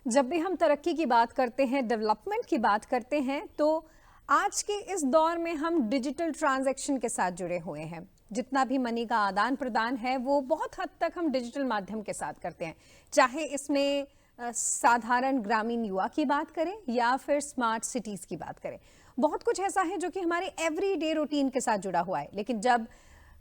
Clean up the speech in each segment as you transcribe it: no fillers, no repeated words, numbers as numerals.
जब भी हम तरक्की की बात करते हैं, डेवलपमेंट की बात करते हैं, तो आज के इस दौर में हम डिजिटल ट्रांजैक्शन के साथ जुड़े हुए हैं। जितना भी मनी का आदान प्रदान है वो बहुत हद तक हम डिजिटल माध्यम के साथ करते हैं, चाहे इसमें साधारण ग्रामीण युवा की बात करें या फिर स्मार्ट सिटीज की बात करें। बहुत कुछ ऐसा है जो कि हमारे एवरीडे रूटीन के साथ जुड़ा हुआ है, लेकिन जब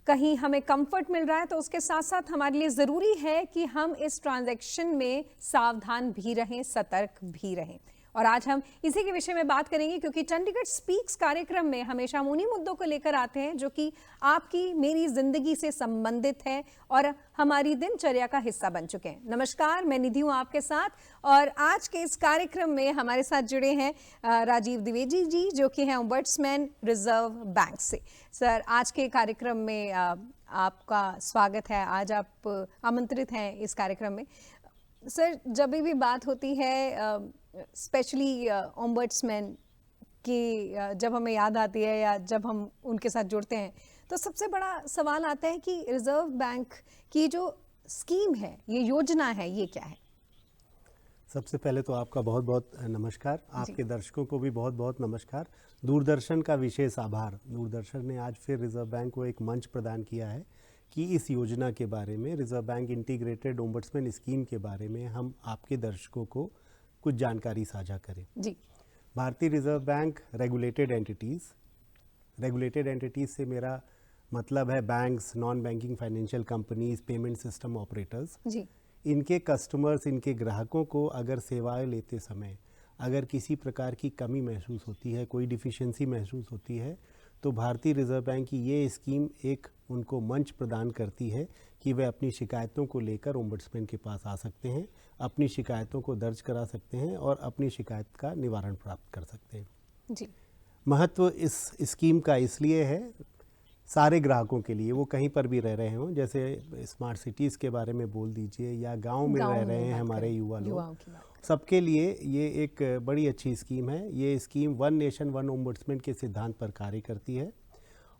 कहीं हमें कंफर्ट मिल रहा है तो उसके साथ साथ हमारे लिए ज़रूरी है कि हम इस ट्रांजैक्शन में सावधान भी रहें, सतर्क भी रहें। और आज हम इसी के विषय में बात करेंगे, क्योंकि चंडीगढ़ स्पीक्स कार्यक्रम में हमेशा हम उन्हीं मुद्दों को लेकर आते हैं जो कि आपकी मेरी जिंदगी से संबंधित है और हमारी दिनचर्या का हिस्सा बन चुके हैं। नमस्कार, मैं निधि हूँ आपके साथ, और आज के इस कार्यक्रम में हमारे साथ जुड़े हैं राजीव द्विवेदी जी, जो कि हैं ओम्बड्समैन रिजर्व बैंक से। सर, आज के कार्यक्रम में आपका स्वागत है। आज आप आमंत्रित हैं इस कार्यक्रम में। सर, जब भी बात होती है स्पेशली ओम्बड्समैन की, जब हमें याद आती है या जब हम उनके साथ जुड़ते हैं, तो सबसे बड़ा सवाल आता है कि रिजर्व बैंक की जो स्कीम है, ये योजना है, ये क्या है? सबसे पहले तो आपका बहुत बहुत नमस्कार। आपके दर्शकों को भी बहुत बहुत नमस्कार। दूरदर्शन का विशेष आभार। दूरदर्शन ने आज फिर रिजर्व बैंक को एक मंच प्रदान किया है कि इस योजना के बारे में, reserve bank integrated ombudsman scheme के बारे में हम आपके दर्शकों को कुछ जानकारी साझा करें। जी। भारतीय रिजर्व बैंक रेगुलेटेड एंटिटीज़ से मेरा मतलब है banks, non banking financial companies, payment system operators. जी। इनके कस्टमर्स, इनके ग्राहकों को अगर सेवाएं लेते समय अगर किसी प्रकार की कमी महसूस होती है, कोई डिफिशियंसी महसूस होती है, तो भारतीय रिजर्व बैंक की ये स्कीम एक उनको मंच प्रदान करती है कि वे अपनी शिकायतों को लेकर ओम्बड्समैन के पास आ सकते हैं, अपनी शिकायतों को दर्ज करा सकते हैं और अपनी शिकायत का निवारण प्राप्त कर सकते हैं। जी। महत्व इस स्कीम का इसलिए है सारे ग्राहकों के लिए, वो कहीं पर भी रह रहे हों, जैसे स्मार्ट सिटीज़ के बारे में बोल दीजिए या गांव में रह रहे हैं हमारे युवा लोग, सबके लिए ये एक बड़ी अच्छी स्कीम है। ये scheme one nation one ombudsman के सिद्धांत पर कार्य करती है।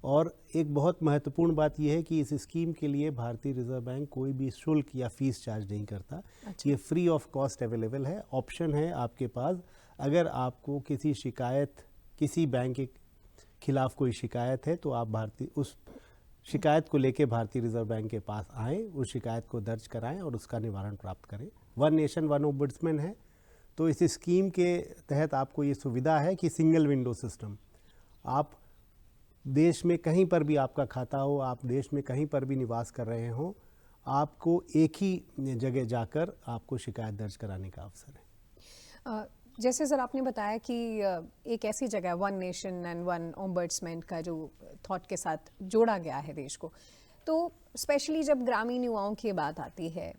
और एक बहुत महत्वपूर्ण बात यह है कि इस स्कीम के लिए भारतीय रिजर्व बैंक कोई भी शुल्क या फीस चार्ज नहीं करता। अच्छा। ये फ्री ऑफ कॉस्ट अवेलेबल है, ऑप्शन है आपके पास। अगर आपको किसी शिकायत, किसी बैंक के खिलाफ कोई शिकायत है, तो आप उस शिकायत को लेकर भारतीय रिजर्व बैंक के पास आएँ, उस शिकायत को दर्ज कराएं और उसका निवारण प्राप्त करें। वन नेशन वन ओम्बड्समैन है, तो इस स्कीम के तहत आपको ये सुविधा है कि सिंगल विंडो सिस्टम, आप देश में कहीं पर भी आपका खाता हो, आप देश में कहीं पर भी निवास कर रहे हों, आपको एक ही जगह जाकर आपको शिकायत दर्ज कराने का अवसर है। जैसे सर आपने बताया कि एक ऐसी जगह, one nation and one ombudsman का जो थॉट के साथ जोड़ा गया है देश को, तो स्पेशली जब ग्रामीण युवाओं की बात आती है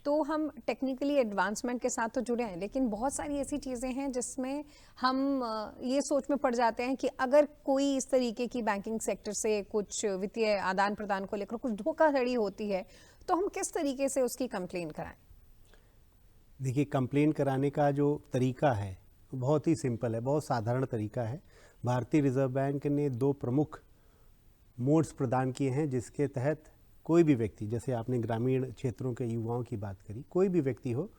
तो हम टेक्निकली एडवांसमेंट के साथ तो जुड़े हैं, लेकिन बहुत सारी ऐसी चीज़ें हैं जिसमें हम ये सोच में पड़ जाते हैं कि अगर कोई इस तरीके की बैंकिंग सेक्टर से कुछ वित्तीय आदान प्रदान को लेकर कुछ धोखाधड़ी होती है, तो हम किस तरीके से उसकी कंप्लेन कराएं? देखिए, कंप्लेन कराने का जो तरीका है बहुत ही सिंपल है, बहुत साधारण तरीका है। भारतीय रिजर्व बैंक ने दो प्रमुख मोड्स प्रदान किए हैं जिसके तहत कोई भी व्यक्ति, जैसे आपने ग्रामीण क्षेत्रों के युवाओं की बात करी, कोई भी व्यक्ति हो,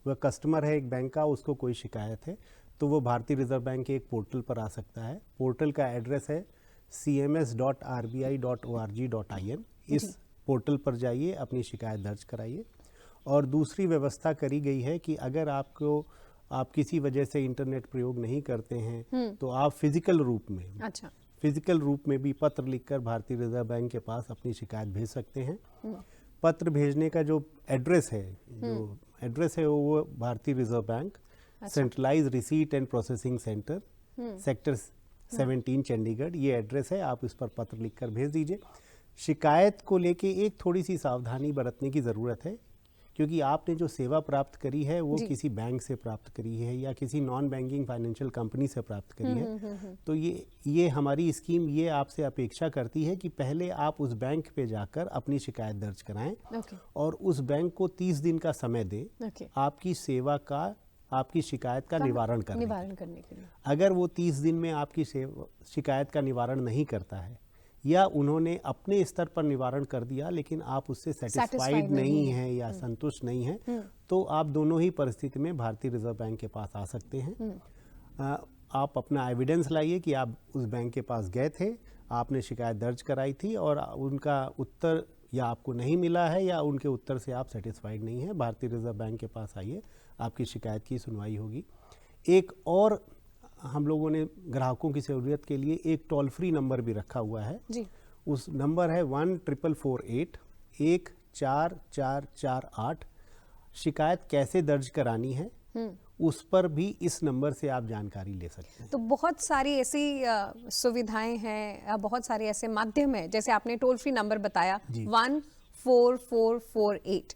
वह कस्टमर है एक बैंक का, उसको कोई शिकायत है, तो वो भारतीय रिजर्व बैंक के एक पोर्टल पर आ सकता है। पोर्टल का एड्रेस है cms.rbi.org.in। इस पोर्टल पर जाइए, अपनी शिकायत दर्ज कराइए। और दूसरी व्यवस्था करी गई है कि अगर आप किसी वजह से इंटरनेट प्रयोग नहीं करते हैं, तो आप फिजिकल रूप में भी पत्र लिखकर भारतीय रिजर्व बैंक के पास अपनी शिकायत भेज सकते हैं। पत्र भेजने का जो एड्रेस है वो भारतीय reserve bank, centralise receipt and processing centre, sector 17 Chandigarh, ये एड्रेस है। आप इस पर पत्र लिखकर भेज दीजिए। शिकायत को लेके एक थोड़ी सी सावधानी बरतने की ज़रूरत है, क्योंकि आपने जो सेवा प्राप्त करी है वो किसी बैंक से प्राप्त करी है या किसी नॉन बैंकिंग फाइनेंशियल कंपनी से प्राप्त करी है। तो ये हमारी स्कीम ये आपसे अपेक्षा करती है कि पहले आप उस बैंक पे जाकर अपनी शिकायत दर्ज कराएं और उस बैंक को 30 दिन का समय दें आपकी सेवा का, आपकी शिकायत का निवारण करने के लिए। अगर वो 30 दिन में आपकी शिकायत का निवारण नहीं करता है या उन्होंने अपने स्तर पर निवारण कर दिया लेकिन आप उससे सेटिस्फाइड नहीं हैं या संतुष्ट नहीं हैं, तो आप दोनों ही परिस्थिति में भारतीय रिजर्व बैंक के पास आ सकते हैं। आप अपना एविडेंस लाइए कि आप उस बैंक के पास गए थे, आपने शिकायत दर्ज कराई थी और उनका उत्तर या आपको नहीं मिला है या उनके उत्तर से आप सेटिस्फाइड नहीं हैं, भारतीय रिजर्व बैंक के पास आइए, आपकी शिकायत की सुनवाई होगी। एक और हम लोगों ने ग्राहकों की सहूलियत के लिए एक टोल फ्री नंबर भी रखा हुआ है जी। उस नंबर है 1448 1448। शिकायत कैसे दर्ज करानी है उस पर भी इस नंबर से आप जानकारी ले सकते हैं। तो बहुत सारी ऐसी सुविधाएं हैं, बहुत सारे ऐसे माध्यम हैं, जैसे आपने टोल फ्री नंबर बताया 14448,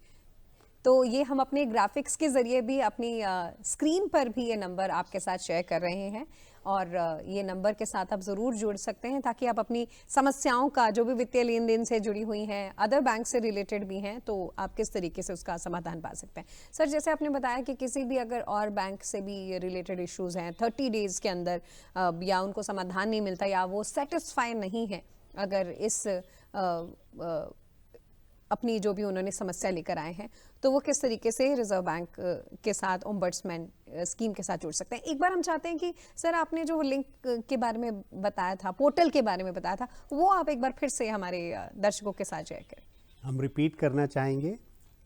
तो ये हम अपने ग्राफिक्स के जरिए भी अपनी स्क्रीन पर भी ये नंबर आपके साथ शेयर कर रहे हैं और ये नंबर के साथ आप ज़रूर जुड़ सकते हैं ताकि आप अपनी समस्याओं का, जो भी वित्तीय लेन देन से जुड़ी हुई हैं, अदर बैंक से रिलेटेड भी हैं, तो आप किस तरीके से उसका समाधान पा सकते हैं। सर, जैसे आपने बताया कि किसी भी अगर और बैंक से भी रिलेटेड इश्यूज़ हैं 30 डेज़ के अंदर या उनको समाधान नहीं मिलता या वो सेटिस्फाई नहीं है अगर इस अपनी जो भी उन्होंने समस्या लेकर आए हैं, तो वो किस तरीके से रिजर्व बैंक के साथ ओम्बड्समैन स्कीम के साथ जुड़ सकते हैं। एक बार हम चाहते हैं कि सर आपने जो लिंक के बारे में बताया था, पोर्टल के बारे में बताया था, वो आप एक बार फिर से हमारे दर्शकों के साथ शेयर करें। हम रिपीट करना चाहेंगे,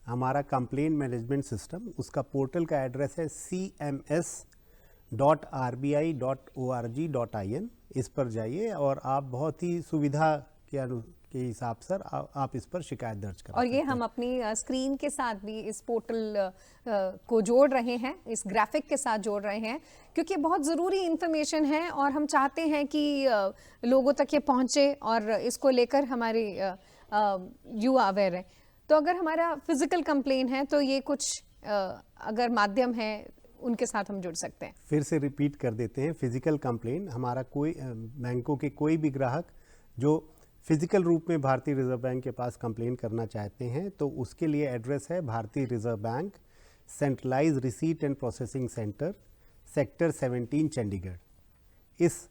हमारा कंप्लेंट मैनेजमेंट सिस्टम, उसका पोर्टल का एड्रेस है cms.rbi.org.in। इस पर जाइए और आप बहुत ही सुविधा के हिसाब से आप इस पर शिकायत दर्ज करा सकते हैं। और ये हम अपनी स्क्रीन के साथ भी इस पोर्टल को जोड़ रहे हैं, इस ग्राफिक के साथ जोड़ रहे हैं, क्योंकि बहुत ज़रूरी इंफॉर्मेशन है और हम चाहते हैं कि लोगों तक ये पहुंचे और इसको लेकर हमारे युवा अवेयर हैं। तो अगर हमारा फिजिकल कंप्लेन है तो ये कुछ अगर माध्यम है उनके साथ हम जुड़ सकते हैं। फिर से रिपीट कर देते हैं, फिजिकल कंप्लेन, हमारा कोई बैंकों के कोई भी ग्राहक जो फिजिकल रूप में भारतीय रिजर्व बैंक के पास कंप्लेन करना चाहते हैं तो उसके लिए एड्रेस है भारतीय reserve bank, centralise receipt and processing centre, sector 17, Chandigarh. इस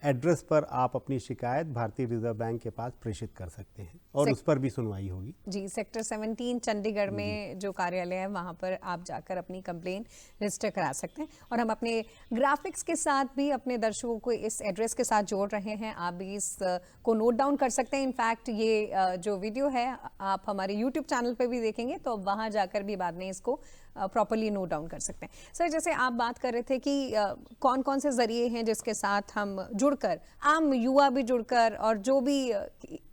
एड्रेस पर आप अपनी शिकायत भारतीय रिजर्व बैंक के पास प्रेषित कर सकते हैं और उस पर भी सुनवाई होगी। जी, सेक्टर 17 चंडीगढ़ में जो कार्यालय है वहाँ पर आप जाकर अपनी कंप्लेन रजिस्टर करा सकते हैं और हम अपने ग्राफिक्स के साथ भी अपने दर्शकों को इस एड्रेस के साथ जोड़ रहे हैं। आप भी इस को नोट डाउन कर सकते हैं। इनफैक्ट ये जो वीडियो है आप हमारे यूट्यूब चैनल पर भी देखेंगे तो वहाँ जाकर भी बाद में इसको प्रॉपर्ली नोट डाउन कर सकते हैं। सर, जैसे आप बात कर रहे थे कि कौन कौन से ज़रिए हैं जिसके साथ हम जुड़कर, आम युवा भी जुड़कर और जो भी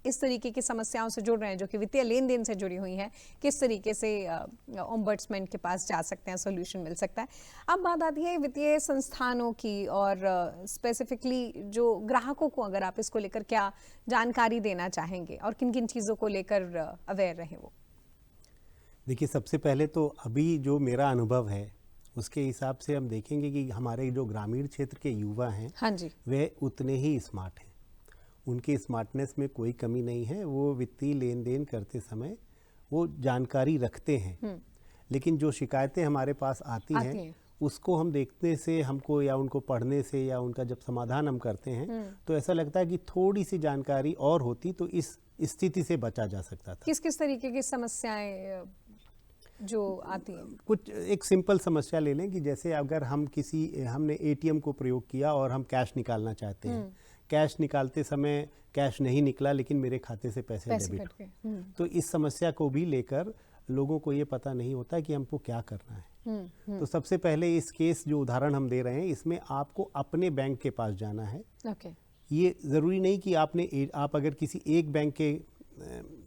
इस तरीके की समस्याओं से जुड़ रहे हैं जो कि वित्तीय लेन देन से जुड़ी हुई हैं, किस तरीके से ओम्बड्समैन के पास जा सकते हैं, सोल्यूशन मिल सकता है। अब बात आती है वित्तीय संस्थानों की और स्पेसिफिकली जो ग्राहकों को अगर आप इसको लेकर क्या जानकारी देना चाहेंगे और किन किन चीज़ों को लेकर अवेयर रहें वो। देखिए, सबसे पहले तो अभी जो मेरा अनुभव है उसके हिसाब से हम देखेंगे कि हमारे जो ग्रामीण क्षेत्र के युवा हैं, हाँ जी, वे उतने ही स्मार्ट हैं, उनकी स्मार्टनेस में कोई कमी नहीं है, वो वित्तीय लेन देन करते समय वो जानकारी रखते हैं। लेकिन जो शिकायतें हमारे पास आती हैं उसको हम देखने से, हमको या उनको पढ़ने से या उनका जब समाधान हम करते हैं तो ऐसा लगता है कि थोड़ी सी जानकारी और होती तो इस स्थिति से बचा जा सकता था। किस किस तरीके की समस्याएं जो आती है? कुछ एक सिंपल समस्या ले लें कि जैसे अगर हमने एटीएम को प्रयोग किया और हम कैश निकालना चाहते हैं, कैश निकालते समय कैश नहीं निकला लेकिन मेरे खाते से पैसे डेबिट हो, तो इस समस्या को भी लेकर लोगों को ये पता नहीं होता कि हमको क्या करना है। तो सबसे पहले इस केस जो उदाहरण हम दे रहे हैं इसमें आपको अपने बैंक के पास जाना है। ये ज़रूरी नहीं कि आप अगर किसी एक बैंक के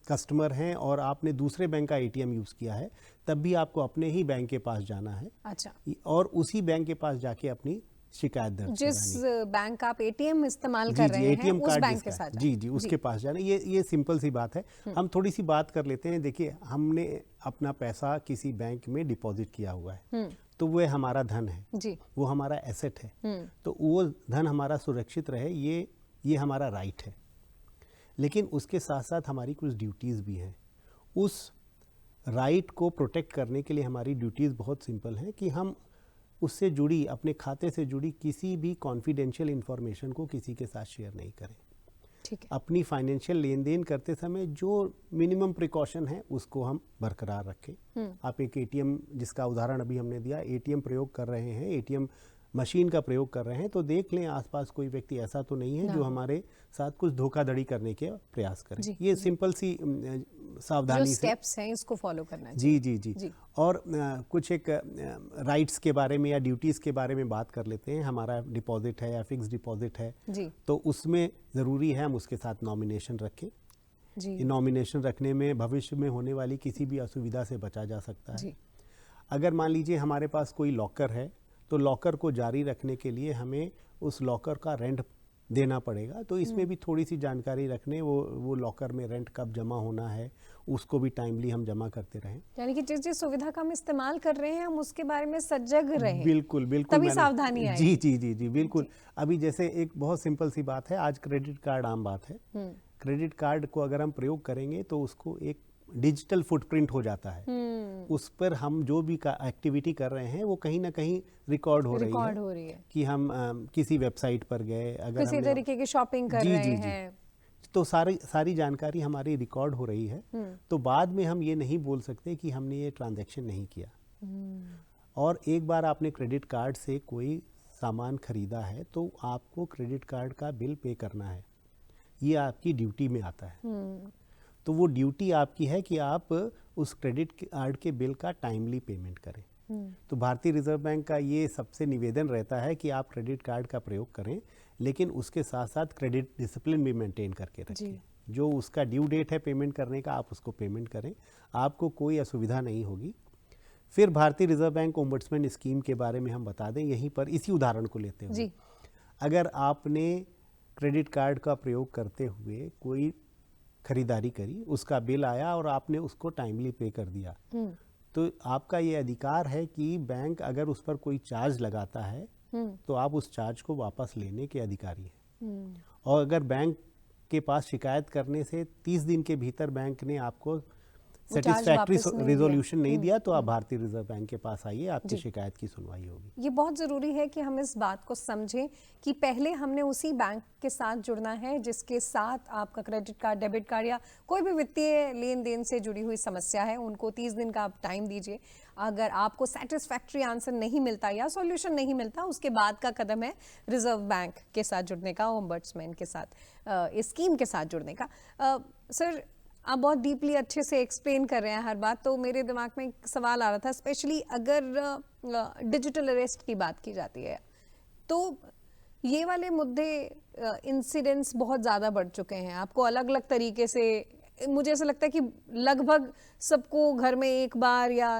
कस्टमर हैं और आपने दूसरे बैंक का एटीएम यूज़ किया है तब भी आपको अपने ही बैंक के पास जाना है। अच्छा। और उसी बैंक के पास जाके अपनी शिकायत दर्ज जिस बैंक आप एटीएम इस्तेमाल कर रहे हैं उस बैंक के साथ जी उसके पास जाना। ये सिंपल सी बात है। हम थोड़ी सी बात कर लेते हैं। देखिए, हमने अपना पैसा किसी बैंक में डिपॉजिट किया हुआ है तो वो हमारा धन है जी, वो हमारा एसेट है, तो वो धन हमारा सुरक्षित रहे ये हमारा राइट है। लेकिन उसके साथ साथ हमारी कुछ ड्यूटीज़ भी हैं। उस राइट को प्रोटेक्ट करने के लिए हमारी ड्यूटीज़ बहुत सिंपल हैं कि हम उससे जुड़ी, अपने खाते से जुड़ी किसी भी कॉन्फिडेंशियल इंफॉर्मेशन को किसी के साथ शेयर नहीं करें। ठीक है। अपनी फाइनेंशियल लेन देन करते समय जो मिनिमम प्रिकॉशन है उसको हम बरकरार रखें। आप एक एटीएम, जिसका उदाहरण अभी हमने दिया, एटीएम प्रयोग कर रहे हैं, एटीएम मशीन का प्रयोग कर रहे हैं, तो देख लें आसपास कोई व्यक्ति ऐसा तो नहीं है जो हमारे साथ कुछ धोखाधड़ी करने के प्रयास करे। ये सिंपल सी सावधानी जो से स्टेप्स हैं इसको फॉलो करना जी जी जी, जी। और कुछ एक राइट्स के बारे में या ड्यूटीज़ के बारे में बात कर लेते हैं। हमारा डिपॉजिट है या फिक्स डिपॉजिट है जी, तो उसमें ज़रूरी है हम उसके साथ नॉमिनेशन रखें जी। नॉमिनेशन रखने में भविष्य में होने वाली किसी भी असुविधा से बचा जा सकता है जी। अगर मान लीजिए हमारे पास कोई लॉकर है तो लॉकर को जारी रखने के लिए हमें उस लॉकर का रेंट देना पड़ेगा, तो इसमें भी थोड़ी सी जानकारी रखने, वो लॉकर में रेंट कब जमा होना है उसको भी टाइमली हम जमा करते रहें। यानी कि जिस जिस सुविधा का हम इस्तेमाल कर रहे हैं हम उसके बारे में सजग रहें। बिल्कुल बिल्कुल, तभी सावधानी आएगी। जी जी जी जी बिल्कुल। अभी जैसे एक बहुत सिंपल सी बात है, आज क्रेडिट कार्ड आम बात है। क्रेडिट कार्ड को अगर हम प्रयोग करेंगे तो उसको एक डिजिटल फुटप्रिंट हो जाता है। उस पर हम जो भी एक्टिविटी कर रहे हैं वो कहीं ना कहीं रिकॉर्ड हो रही है कि हम किसी वेबसाइट पर गए, अगर किसी तरीके की शॉपिंग कर रहे हैं, तो सारी जानकारी हमारी रिकॉर्ड हो रही है। तो बाद में हम ये नहीं बोल सकते कि हमने ये ट्रांजैक्शन नहीं किया। और एक बार आपने क्रेडिट कार्ड से कोई सामान खरीदा है तो आपको क्रेडिट कार्ड का बिल पे करना है, ये आपकी ड्यूटी में आता है। तो वो ड्यूटी आपकी है कि आप उस क्रेडिट कार्ड के बिल का टाइमली पेमेंट करें। तो भारतीय रिजर्व बैंक का ये सबसे निवेदन रहता है कि आप क्रेडिट कार्ड का प्रयोग करें, लेकिन उसके साथ साथ क्रेडिट डिसिप्लिन भी मेंटेन करके रखें। जो उसका ड्यू डेट है पेमेंट करने का, आप उसको पेमेंट करें, आपको कोई असुविधा नहीं होगी। फिर भारतीय रिजर्व बैंक ओम्बड्समैन स्कीम के बारे में हम बता दें, यहीं पर इसी उदाहरण को लेते हुए, अगर आपने क्रेडिट कार्ड का प्रयोग करते हुए कोई खरीदारी करी, उसका बिल आया और आपने उसको टाइमली पे कर दिया, तो आपका ये अधिकार है कि बैंक अगर उस पर कोई चार्ज लगाता है तो आप उस चार्ज को वापस लेने के अधिकारी हैं। और अगर बैंक के पास शिकायत करने से 30 दिन के भीतर बैंक ने आपको सेटिस्फैक्ट्री रिजोल्यूशन नहीं दिया तो आप भारतीय रिजर्व बैंक के पास आइए, आपकी शिकायत की सुनवाई होगी। ये बहुत ज़रूरी है कि हम इस बात को समझें कि पहले हमने उसी बैंक के साथ जुड़ना है जिसके साथ आपका क्रेडिट कार्ड, डेबिट कार्ड या कोई भी वित्तीय लेन देन से जुड़ी हुई समस्या है, उनको 30 दिन का आप टाइम दीजिए। अगर आपको सेटिस्फैक्ट्री आंसर नहीं मिलता या सॉल्यूशन नहीं मिलता, उसके बाद का कदम है रिजर्व बैंक के साथ जुड़ने का, ओम्बड्समैन के साथ, इस स्कीम के साथ जुड़ने का। सर, आप बहुत डीपली अच्छे से एक्सप्लेन कर रहे हैं हर बात, तो मेरे दिमाग में एक सवाल आ रहा था, स्पेशली अगर डिजिटल अरेस्ट की बात की जाती है तो ये वाले मुद्दे, इंसिडेंट्स बहुत ज़्यादा बढ़ चुके हैं। आपको अलग अलग तरीके से, मुझे ऐसा लगता है कि लगभग सबको घर में एक बार या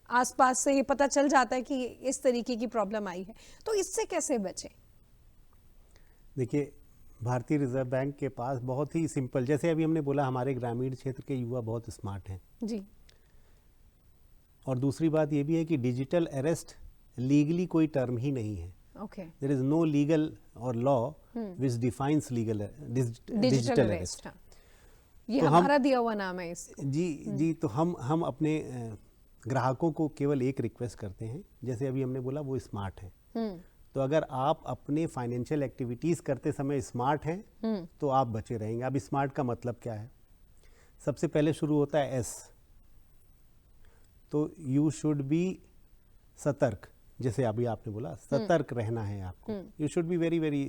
आसपास से ये पता चल जाता है कि इस तरीके की प्रॉब्लम आई है, तो इससे कैसे बचें? देखिए, भारतीय रिजर्व बैंक के पास बहुत ही सिंपल, जैसे अभी हमने बोला हमारे ग्रामीण क्षेत्र के युवा बहुत स्मार्ट हैं जी। और दूसरी बात ये भी है कि डिजिटल अरेस्ट लीगली कोई टर्म ही नहीं है। Okay, there is no legal or law which defines legal digital arrest. ये तो हमारा दिया हुआ नाम है इसको। जी, तो हम अपने ग्राहकों को केवल एक रिक्वेस्ट करते हैं, जैसे अभी हमने बोला वो स्मार्ट है, तो अगर आप अपने फाइनेंशियल एक्टिविटीज़ करते समय स्मार्ट हैं तो आप बचे रहेंगे। अब स्मार्ट का मतलब क्या है? सबसे पहले शुरू होता है एस, तो यू शुड बी सतर्क, जैसे अभी आपने बोला सतर्क रहना है आपको, you should be very very,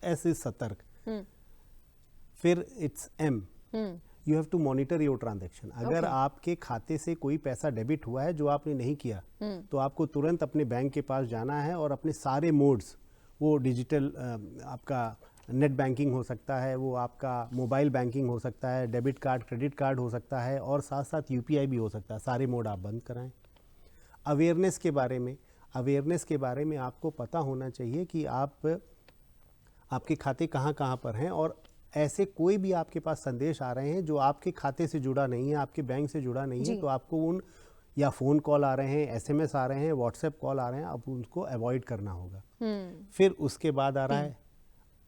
S is सतर्क। फिर it's M, you have to monitor your transaction. अगर आपके खाते से कोई पैसा डेबिट हुआ है जो आपने नहीं किया, तो आपको तुरंत अपने बैंक के पास जाना है और अपने सारे मोड्स, वो डिजिटल आपका नेट बैंकिंग हो सकता है, वो आपका मोबाइल बैंकिंग हो सकता है, डेबिट कार्ड, क्रेडिट कार्ड हो सकता है और साथ साथ यूपीआई भी हो सकता है, सारे मोड आप बंद कराएं। अवेयरनेस के बारे में आपको पता होना चाहिए कि आपके खाते कहाँ कहाँ पर हैं, और ऐसे कोई भी आपके पास संदेश आ रहे हैं जो आपके खाते से जुड़ा नहीं है, आपके बैंक से जुड़ा नहीं है, तो आपको उन, या फ़ोन कॉल आ रहे हैं, एसएमएस आ रहे हैं, व्हाट्सएप कॉल आ रहे हैं, आप उनको अवॉइड करना होगा। फिर उसके बाद आ रहा है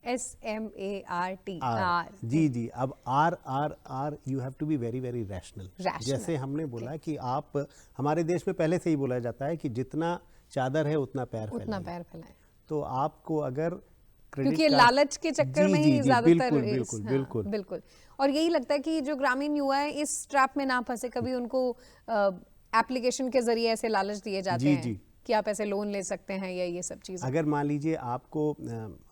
SMART। जी, अब R, you have to be very very rational. जैसे हमने बोला कि आप, हमारे देश में पहले से ही बोला जाता है कि जितना चादर है उतना पैर फैलाएं। फैलाएं। तो आपको अगर क्योंकि ये लालच के चक्कर में ही ज्यादातर बिल्कुल बिल्कुल बिल्कुल। और यही लगता है कि जो ग्रामीण युवा है इस ट्रैप में ना फंसे, कभी उनको एप्लीकेशन के जरिए ऐसे लालच दिए जाते हैं कि आप ऐसे लोन ले सकते हैं या ये सब चीज़ें। अगर मान लीजिए आपको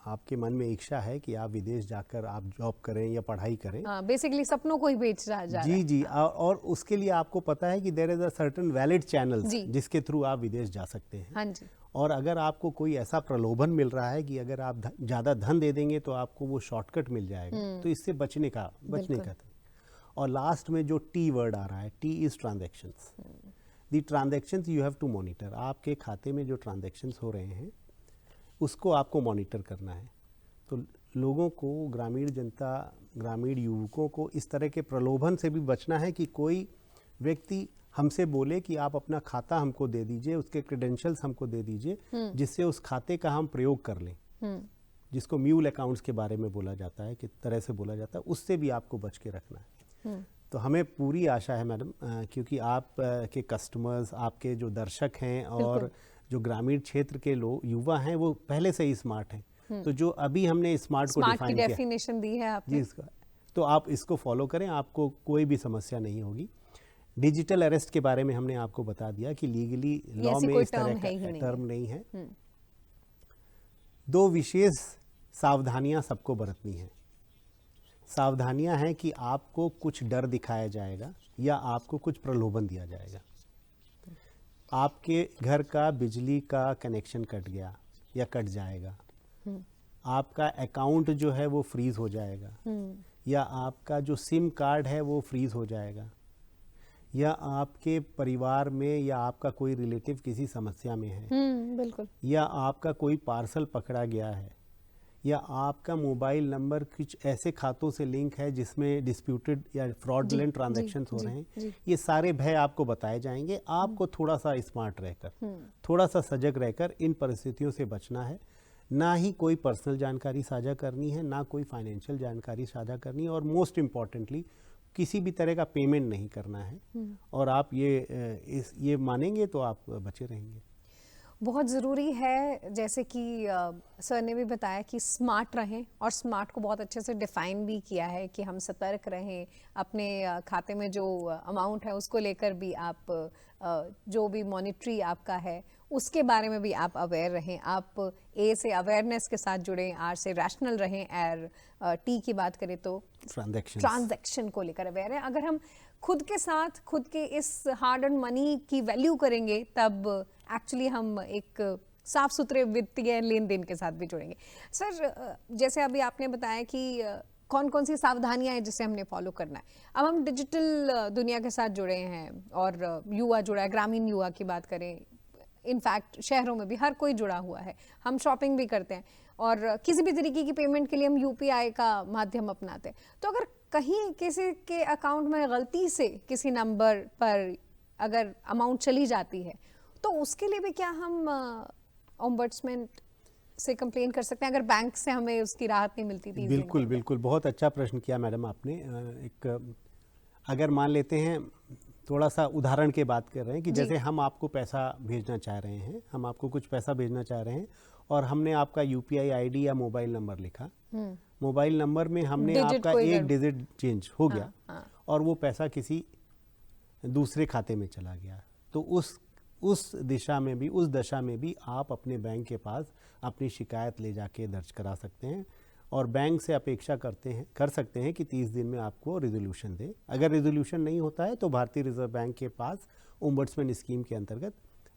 आपके मन में इच्छा है कि आप विदेश जाकर आप जॉब करें या पढ़ाई करें, बेसिकली सपनों को ही बेच जा रहा है। जी और उसके लिए आपको पता है कि there is a certain valid channel जिसके थ्रू आप विदेश जा सकते हैं। हाँ जी। और अगर आपको कोई ऐसा प्रलोभन मिल रहा है कि अगर आप ज़्यादा धन दे देंगे तो आपको वो शॉर्टकट मिल जाएगा, तो इससे बचने का और लास्ट में जो टी वर्ड आ रहा है, T is transactions. The transactions you have to monitor. आपके खाते में जो ट्रांजैक्शंस हो रहे हैं उसको आपको मॉनिटर करना है। तो लोगों को, ग्रामीण जनता, ग्रामीण युवकों को इस तरह के प्रलोभन से भी बचना है कि कोई व्यक्ति हमसे बोले कि आप अपना खाता हमको दे दीजिए, उसके क्रेडेंशियल्स हमको दे दीजिए, जिससे उस खाते का हम प्रयोग कर लें, जिसको म्यूल अकाउंट्स के बारे में बोला जाता है, किस तरह से बोला जाता है, उससे भी आपको बच के रखना है। तो हमें पूरी आशा है मैडम, क्योंकि आप के कस्टमर्स, आपके जो दर्शक हैं और जो ग्रामीण क्षेत्र के लोग, युवा हैं, वो पहले से ही स्मार्ट हैं। तो जो अभी हमने स्मार्ट को डिफाइन किया, डेफिनेशन दी है आपने, जी इसका, तो आप इसको फॉलो करें, आपको कोई भी समस्या नहीं होगी। डिजिटल अरेस्ट के बारे में हमने आपको बता दिया कि लीगली लॉ में इस तरह का टर्म नहीं है। दो विशेष सावधानियां सबको बरतनी है। सावधानियां हैं कि आपको कुछ डर दिखाया जाएगा या आपको कुछ प्रलोभन दिया जाएगा। आपके घर का बिजली का कनेक्शन कट गया या कट जाएगा, आपका अकाउंट जो है वो फ्रीज हो जाएगा, या आपका जो सिम कार्ड है वो फ्रीज हो जाएगा, या आपके परिवार में या आपका कोई रिलेटिव किसी समस्या में है, बिल्कुल, या आपका कोई पार्सल पकड़ा गया है, या आपका मोबाइल नंबर कुछ ऐसे खातों से लिंक है जिसमें डिस्प्यूटेड या फ्रॉडुलेंट ट्रांजैक्शंस हो रहे हैं, ये सारे भय आपको बताए जाएंगे। आपको थोड़ा सा स्मार्ट रहकर, थोड़ा सा सजग रहकर इन परिस्थितियों से बचना है। ना ही कोई पर्सनल जानकारी साझा करनी है, ना कोई फाइनेंशियल जानकारी साझा करनी है, और मोस्ट इम्पॉर्टेंटली किसी भी तरह का पेमेंट नहीं करना है। और आप ये मानेंगे तो आप बचे रहेंगे। बहुत ज़रूरी है, जैसे कि सर ने भी बताया कि स्मार्ट रहें, और स्मार्ट को बहुत अच्छे से डिफ़ाइन भी किया है कि हम सतर्क रहें, अपने खाते में जो अमाउंट है उसको लेकर भी आप जो भी मॉनिटरी आपका है उसके बारे में भी आप अवेयर रहें। आप ए से अवेयरनेस के साथ जुड़ें, आर से रैशनल रहें, और टी की बात करें तो ट्रांजैक्शन को लेकर अवेयर हैं। अगर हम खुद के साथ, खुद के इस हार्ड अर्न मनी की वैल्यू करेंगे, तब एक्चुअली हम एक साफ सुथरे वित्तीय लेन देन के साथ भी जुड़ेंगे। सर, जैसे अभी आपने बताया कि कौन कौन सी सावधानियां हैं जिसे हमने फॉलो करना है। अब हम डिजिटल दुनिया के साथ जुड़े हैं और युवा जुड़ा है, ग्रामीण युवा की बात करें, इनफैक्ट शहरों में भी हर कोई जुड़ा हुआ है। हम शॉपिंग भी करते हैं और किसी भी तरीके की पेमेंट के लिए हम यूपीआई का माध्यम अपनाते हैं। तो अगर कहीं किसी के अकाउंट में गलती से किसी नंबर पर अगर अमाउंट चली जाती है, तो उसके लिए भी क्या हम ओम्बड्समैन से कंप्लेन कर सकते हैं अगर बैंक से हमें उसकी राहत नहीं मिलती थी? बिल्कुल बिल्कुल, बहुत अच्छा प्रश्न किया मैडम आपने। अगर मान लेते हैं, थोड़ा सा उदाहरण के बात कर रहे हैं कि जैसे हम आपको पैसा भेजना चाह रहे हैं, हम आपको कुछ पैसा भेजना चाह रहे हैं और हमने आपका यूपीआई आईडी या मोबाइल नंबर लिखा, मोबाइल नंबर में हमने आपका एक डिजिट चेंज हो गया और वो पैसा किसी दूसरे खाते में चला गया, तो उस दिशा में भी, उस दशा में भी आप अपने बैंक के पास अपनी शिकायत ले जाके दर्ज करा सकते हैं और बैंक से अपेक्षा कर सकते हैं कि 30 दिन में आपको रिजोल्यूशन दे। अगर रिजोल्यूशन नहीं होता है तो भारतीय रिजर्व बैंक के पास ओम्बड्समैन स्कीम के अंतर्गत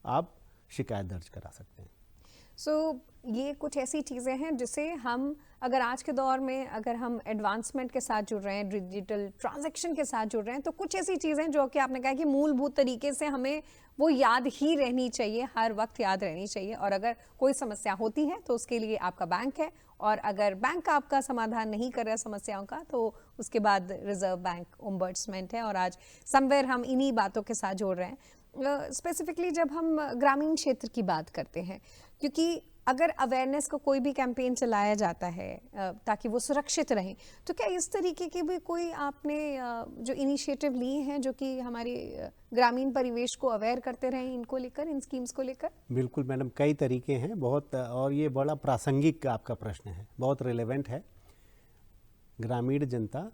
आप शिकायत दर्ज करा सकते हैं। ये कुछ ऐसी चीज़ें हैं जिसे हम अगर आज के दौर में अगर हम एडवांसमेंट के साथ जुड़ रहे हैं, डिजिटल ट्रांजैक्शन के साथ जुड़ रहे हैं, तो कुछ ऐसी चीज़ें जो कि आपने कहा कि मूलभूत तरीके से हमें वो याद ही रहनी चाहिए, हर वक्त याद रहनी चाहिए। और अगर कोई समस्या होती है तो उसके लिए आपका बैंक है, और अगर बैंक आपका समाधान नहीं कर रहा समस्याओं का, तो उसके बाद रिजर्व बैंक ओम्बड्समैन है। और आज समवेयर हम इन्हीं बातों के साथ जोड़ रहे हैं। स्पेसिफिकली जब हम ग्रामीण क्षेत्र की बात करते हैं, क्योंकि अगर अवेयरनेस का कोई भी कैंपेन चलाया जाता है ताकि वो सुरक्षित रहें, तो क्या इस तरीके के भी कोई आपने जो इनिशिएटिव लिए हैं जो कि हमारे ग्रामीण परिवेश को अवेयर करते रहें इनको लेकर, इन स्कीम्स को लेकर? बिल्कुल मैडम, कई तरीके हैं बहुत, और ये बड़ा प्रासंगिक आपका प्रश्न है, बहुत रिलेवेंट है। ग्रामीण जनता,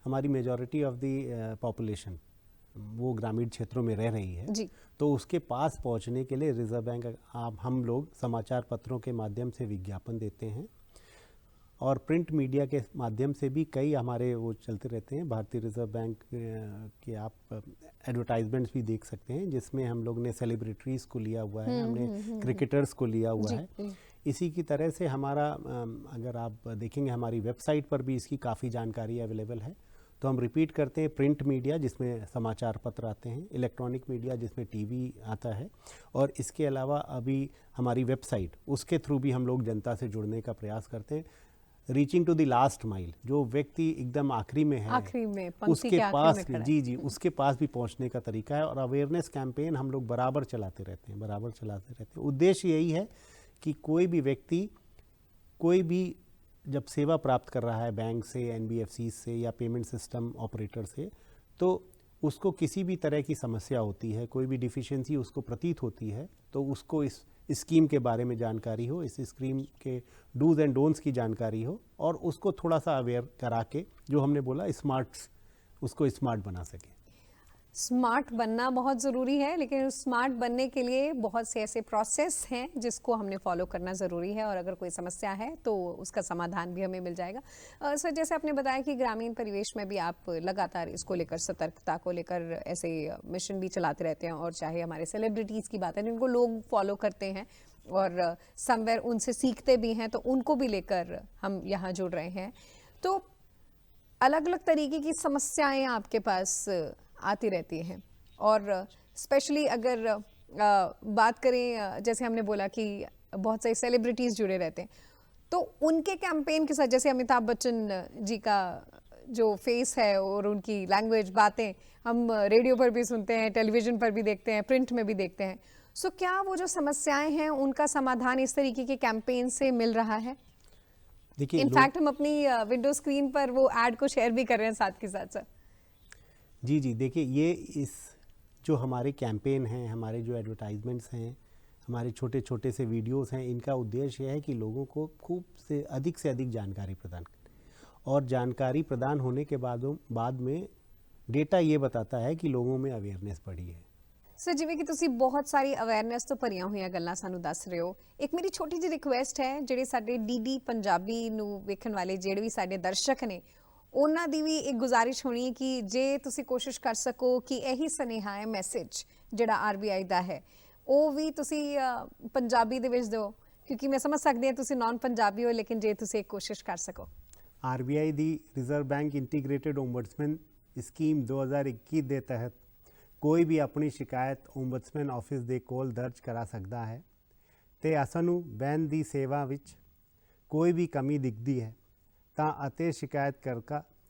हमारी मेजॉरिटी ऑफ द पॉपुलेशन वो ग्रामीण क्षेत्रों में रह रही है जी। तो उसके पास पहुंचने के लिए रिजर्व बैंक हम लोग समाचार पत्रों के माध्यम से विज्ञापन देते हैं और प्रिंट मीडिया के माध्यम से भी कई हमारे वो चलते रहते हैं। भारतीय रिजर्व बैंक के आप एडवर्टाइजमेंट्स भी देख सकते हैं जिसमें हम लोग ने सेलिब्रिटीज़ को लिया हुआ है, हमने क्रिकेटर्स को लिया हुआ है। इसी की तरह से हमारा अगर आप देखेंगे हमारी वेबसाइट पर भी इसकी काफ़ी जानकारी अवेलेबल है। तो हम रिपीट करते हैं, प्रिंट मीडिया जिसमें समाचार पत्र आते हैं, इलेक्ट्रॉनिक मीडिया जिसमें टीवी आता है, और इसके अलावा अभी हमारी वेबसाइट, उसके थ्रू भी हम लोग जनता से जुड़ने का प्रयास करते हैं। Reaching to the last mile, जो व्यक्ति एकदम आखिरी में है, उसके पास, जी, उसके पास भी पहुंचने का तरीका है। और अवेयरनेस कैंपेन हम लोग बराबर चलाते रहते हैं। उद्देश्य यही है कि कोई भी व्यक्ति, कोई भी जब सेवा प्राप्त कर रहा है बैंक से, एनबीएफसी से या पेमेंट सिस्टम ऑपरेटर से, तो उसको किसी भी तरह की समस्या होती है, कोई भी डिफिशियंसी उसको प्रतीत होती है, तो उसको इस स्कीम के बारे में जानकारी हो, इस स्कीम के डूज एंड डोंट्स की जानकारी हो, और उसको थोड़ा सा अवेयर करा के, जो हमने बोला उसको स्मार्ट बना सके। स्मार्ट बनना बहुत ज़रूरी है, लेकिन उस स्मार्ट बनने के लिए बहुत से ऐसे प्रोसेस हैं जिसको हमने फॉलो करना ज़रूरी है, और अगर कोई समस्या है तो उसका समाधान भी हमें मिल जाएगा। सर, जैसे आपने बताया कि ग्रामीण परिवेश में भी आप लगातार इसको लेकर, सतर्कता को लेकर ऐसे मिशन भी चलाते रहते हैं, और चाहे हमारे सेलिब्रिटीज़ की बात है जिनको लोग फॉलो करते हैं और समवेयर उनसे सीखते भी हैं, तो उनको भी लेकर हम यहाँ जुड़ रहे हैं। तो अलग अलग तरीके की समस्याएं आपके पास आती रहती हैं, और स्पेशली अगर बात करें, जैसे हमने बोला कि बहुत सारे सेलिब्रिटीज़ जुड़े रहते हैं, तो उनके कैंपेन के साथ, जैसे अमिताभ बच्चन जी का जो फेस है और उनकी लैंग्वेज, बातें हम रेडियो पर भी सुनते हैं, टेलीविज़न पर भी देखते हैं, प्रिंट में भी देखते हैं। सो क्या वो जो समस्याएं हैं उनका समाधान इस तरीके के कैंपेन से मिल रहा है? देखिए, इनफैक्ट हम अपनी विंडो स्क्रीन पर वो ऐड को शेयर भी कर रहे हैं साथ के साथ। सर जी, देखिए, ये इस जो हमारे कैंपेन हैं, हमारे जो एडवर्टाइजमेंट्स हैं, हमारे छोटे छोटे से वीडियोस हैं, इनका उद्देश्य है कि लोगों को खूब से अधिक जानकारी प्रदान करें, और जानकारी प्रदान होने के बाद में डेटा ये बताता है कि लोगों में अवेयरनेस बढ़ी है। सर, जिਵੇਂ कि ਤੁਸੀਂ बहुत सारी अवेयरनेस तो ਭਰੀਆਂ ਹੋਈਆਂ ਗੱਲਾਂ ਸਾਨੂੰ ਦੱਸ ਰਹੇ ਹੋ, ਇੱਕ ਮੇਰੀ ਛੋਟੀ ਜਿਹੀ ਰਿਕੁਐਸਟ ਹੈ, ਜਿਹੜੇ ਸਾਡੇ ਡੀਡੀ ਪੰਜਾਬੀ ਨੂੰ ਵੇਖਣ ਵਾਲੇ ਜਿਹੜੇ ਵੀ ਸਾਡੇ ਦਰਸ਼ਕ ਨੇ, ਉਹਨਾਂ ਦੀ ਵੀ ਇੱਕ ਗੁਜ਼ਾਰਿਸ਼ ਹੋਣੀ ਹੈ ਕਿ ਜੇ ਤੁਸੀਂ ਕੋਸ਼ਿਸ਼ ਕਰ ਸਕੋ ਕਿ ਇਹੀ ਸੁਨੇਹਾ ਹੈ, ਮੈਸੇਜ ਜਿਹੜਾ ਆਰਬੀਆਈ ਦਾ ਹੈ, ਉਹ ਵੀ ਤੁਸੀਂ ਪੰਜਾਬੀ ਦੇ ਵਿੱਚ ਦਿਓ, ਕਿਉਂਕਿ ਮੈਂ ਸਮਝ ਸਕਦੀ ਹਾਂ ਤੁਸੀਂ ਨੌਨ ਪੰਜਾਬੀ ਹੋ, ਲੇਕਿਨ ਜੇ ਤੁਸੀਂ ਕੋਸ਼ਿਸ਼ ਕਰ ਸਕੋ। ਆਰਬੀਆਈ ਦੀ ਰਿਜ਼ਰਵ ਬੈਂਕ ਇੰਟੀਗ੍ਰੇਟਿਡ ਓਮਬਡਸਮੈਨ ਸਕੀਮ 2021 ਦੇ ਤਹਿਤ ਕੋਈ ਵੀ ਆਪਣੀ ਸ਼ਿਕਾਇਤ ਓਮਬਡਸਮੈਨ ਆਫਿਸ ਦੇ ਕੋਲ ਦਰਜ ਕਰਾ ਸਕਦਾ ਹੈ, ਤੇ ਸਾਨੂੰ ਬੈਂਕ ਦੀ ਸੇਵਾ ਵਿੱਚ ਕੋਈ ਵੀ ਕਮੀ ਦਿਖਦੀ ਹੈ ਤਾਂ ਅਤੇ ਸ਼ਿਕਾਇਤ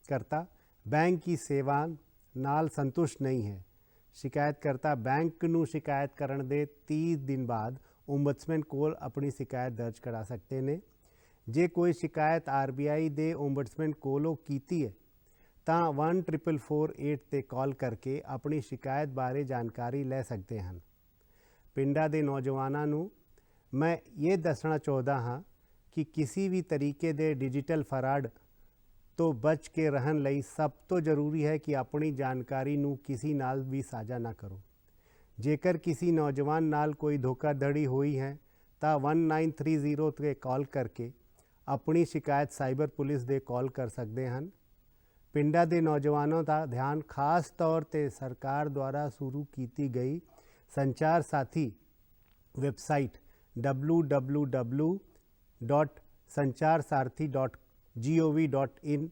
ਕਰਤਾ ਬੈਂਕ ਦੀ ਸੇਵਾ ਨਾਲ ਸੰਤੁਸ਼ਟ ਨਹੀਂ ਹੈ, ਸ਼ਿਕਾਇਤਕਰਤਾ ਬੈਂਕ ਨੂੰ ਸ਼ਿਕਾਇਤ ਕਰਨ ਦੇ 30 ਦਿਨ ਬਾਅਦ ਓਮਬਡਸਮੈਨ ਕੋਲ ਆਪਣੀ ਸ਼ਿਕਾਇਤ ਦਰਜ ਕਰਾ ਸਕਦੇ ਨੇ। ਜੇ ਕੋਈ ਸ਼ਿਕਾਇਤ ਆਰਬੀਆਈ ਦੇ ਓਮਬਡਸਮੈਨ ਕੋਲੋਂ ਕੀਤੀ ਹੈ ਤਾਂ 14448 ਤੇ ਕਾਲ ਕਰਕੇ ਆਪਣੀ ਸ਼ਿਕਾਇਤ ਬਾਰੇ ਜਾਣਕਾਰੀ ਲੈ ਸਕਦੇ ਹਨ। ਪਿੰਡਾਂ ਦੇ ਨੌਜਵਾਨਾਂ ਨੂੰ ਮੈਂ ਇਹ ਦੱਸਣਾ ਚਾਹੁੰਦਾ ਹਾਂ ਕਿ ਕਿਸੇ ਵੀ ਤਰੀਕੇ ਦੇ ਡਿਜੀਟਲ ਫਰਾਡ ਤੋਂ ਬਚ ਕੇ ਰਹਿਣ ਲਈ ਸਭ ਤੋਂ ਜ਼ਰੂਰੀ ਹੈ ਕਿ ਆਪਣੀ ਜਾਣਕਾਰੀ ਨੂੰ ਕਿਸੇ ਨਾਲ ਵੀ ਸਾਂਝਾ ਨਾ ਕਰੋ। ਜੇਕਰ ਕਿਸੇ ਨੌਜਵਾਨ ਨਾਲ ਕੋਈ ਧੋਖਾਧੜੀ ਹੋਈ ਹੈ ਤਾਂ 1930 ਤੇ ਕਾਲ ਕਰਕੇ ਆਪਣੀ ਸ਼ਿਕਾਇਤ ਸਾਈਬਰ ਪੁਲਿਸ ਦੇ ਕਾਲ ਕਰ ਸਕਦੇ ਹਨ। ਪਿੰਡਾਂ ਦੇ ਨੌਜਵਾਨਾਂ ਦਾ ਧਿਆਨ ਖਾਸ ਤੌਰ ਤੇ ਸਰਕਾਰ ਦੁਆਰਾ ਸ਼ੁਰੂ ਕੀਤੀ ਗਈ ਸੰਚਾਰ ਸਾਥੀ ਵੈਬਸਾਈਟ www.sancharsarthi.gov.in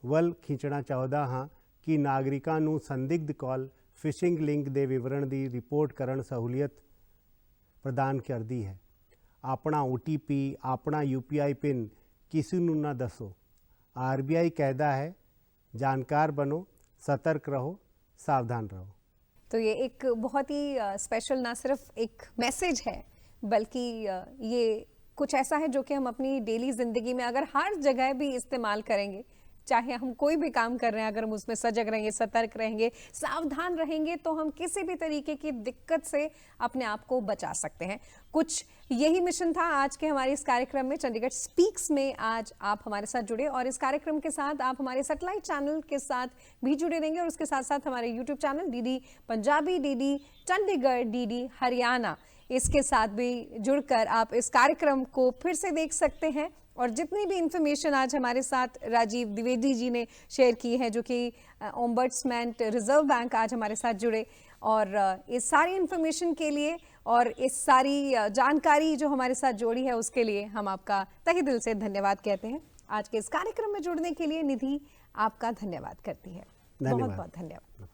ਵੱਲ ਖਿੱਚਣਾ ਚਾਹੁੰਦਾ ਹਾਂ ਕਿ ਨਾਗਰਿਕਾਂ ਨੂੰ ਸੰਦਿਗਧ ਕਾਲ, ਫਿਸ਼ਿੰਗ ਲਿੰਕ ਦੇ ਵਿਵਰਣ ਦੀ ਰਿਪੋਰਟ ਕਰਨ ਸਹੂਲੀਅਤ ਪ੍ਰਦਾਨ ਕਰਦੀ ਹੈ। ਆਪਣਾ OTP, ਆਪਣਾ UPI ਪਿਨ ਕਿਸੇ ਨੂੰ ਨਾ ਦੱਸੋ। आरबीआई कहता है जानकार बनो, सतर्क रहो, सावधान रहो। तो तो ये एक बहुत ही स्पेशल ना सिर्फ एक मैसेज है, बल्कि ये कुछ ऐसा है जो कि हम अपनी डेली जिंदगी में अगर हर जगह भी इस्तेमाल करेंगे, चाहे हम कोई भी काम कर रहे हैं, अगर हम उसमें सजग रहेंगे, सतर्क रहेंगे, सावधान रहेंगे, तो हम किसी भी तरीके की दिक्कत से अपने आप को बचा सकते हैं। कुछ यही मिशन था आज के हमारे इस कार्यक्रम में, चंडीगढ़ स्पीक्स में। आज आप हमारे साथ जुड़े और इस कार्यक्रम के साथ आप हमारे सैटेलाइट चैनल के साथ भी जुड़े रहेंगे और उसके साथ साथ हमारे YouTube channel DD Punjabi, DD Chandigarh, DD Haryana, इसके साथ भी जुड़कर आप इस कार्यक्रम को फिर से देख सकते हैं। और जितनी भी इंफॉर्मेशन आज हमारे साथ राजीव द्विवेदी जी ने शेयर की है, जो कि ओम्बड्समैन रिजर्व बैंक आज हमारे साथ जुड़े, और इस सारी इंफॉर्मेशन के लिए और इस सारी जानकारी जो हमारे साथ जोड़ी है उसके लिए हम आपका तहे दिल से धन्यवाद कहते हैं। आज के इस कार्यक्रम में जुड़ने के लिए निधि आपका धन्यवाद करती है। बहुत बहुत धन्यवाद।